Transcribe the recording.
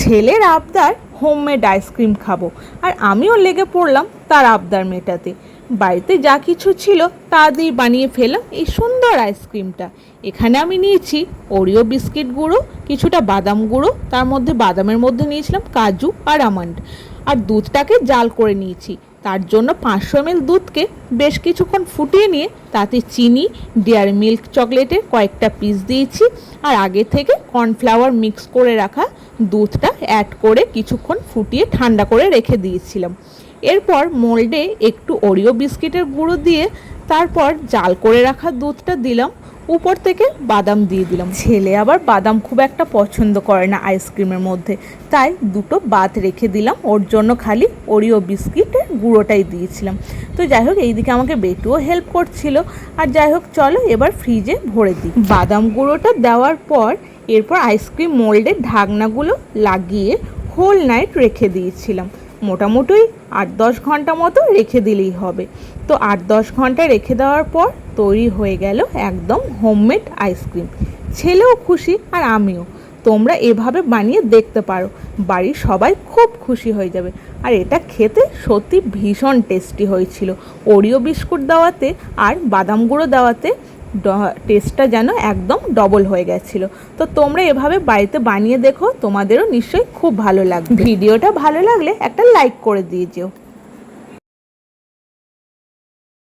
ছেলের আবদার homemade ice cream খাবো, আর আমিও লেগে পড়লাম তার আবদার মেটাতে। বাড়িতে যা কিছু ছিল তা দিয়ে বানিয়ে ফেললাম এই সুন্দর আইসক্রিমটা। এখানে আমি নিয়েছি ওরিও বিস্কিট গুঁড়ো, কিছুটা বাদাম গুঁড়ো, তার মধ্যে বাদামের মধ্যে নিয়েছিলাম কাজু আর আমন্ড, আর দুধটাকে জাল করে নিয়েছি। তার জন্য 500 ml দুধকে বেশ কিছুক্ষণ ফুটিয়ে নিয়ে তাতে চিনি, ডেয়ারি মিল্ক চকলেটের কয়েকটা পিস দিয়েছি, আর আগে থেকে কর্নফ্লাওয়ার মিক্স করে রাখা দুধটা অ্যাড করে কিছুক্ষণ ফুটিয়ে ঠান্ডা করে রেখে দিয়েছিলাম। এরপর মোল্ডে একটু ওরিও বিস্কিটের গুঁড়ো দিয়ে তারপর জাল করে রাখা দুধটা দিলাম, উপর থেকে বাদাম দিয়ে দিলাম। ছেলে আবার বাদাম খুব একটা পছন্দ করে না আইসক্রিমের মধ্যে, তাই দুটো বাদ রেখে দিলাম, ওর জন্য খালি ওরিও বিস্কিটের গুঁড়োটাই দিয়েছিলাম। তো যাই হোক, এইদিকে আমাকে বেটুও হেল্প করছিল। আর যাই হোক, চলো এবার ফ্রিজে ভরে দিই। বাদাম গুঁড়োটা দেওয়ার পর এরপর আইসক্রিম মোল্ডের ঢাকনাগুলো লাগিয়ে হোল নাইট রেখে দিয়েছিলাম। মোটামুটি 8-10 ঘন্টা মতো রেখে দিলেই হবে। তো 8-10 ঘন্টা রেখে দেওয়ার পর তৈরি হয়ে গেল একদম হোমমেড আইসক্রিম। ছেলেও খুশি আর আমিও। তোমরা এভাবে বানিয়ে দেখতে পারো, বাড়ির সবাই খুব খুশি হয়ে যাবে। আর এটা খেতে সত্যি ভীষণ টেস্টি হয়েছিল। ওরিও বিস্কুট দেওয়াতে আর বাদাম গুঁড়ো দেওয়াতে টেস্টটা যেন একদম ডবল হয়ে গেছিলো। তো তোমরা এভাবে বাড়িতে বানিয়ে দেখো, তোমাদেরও নিশ্চয়ই খুব ভালো লাগবে। ভিডিওটা ভালো লাগলে একটা লাইক করে দিয়ে যেও।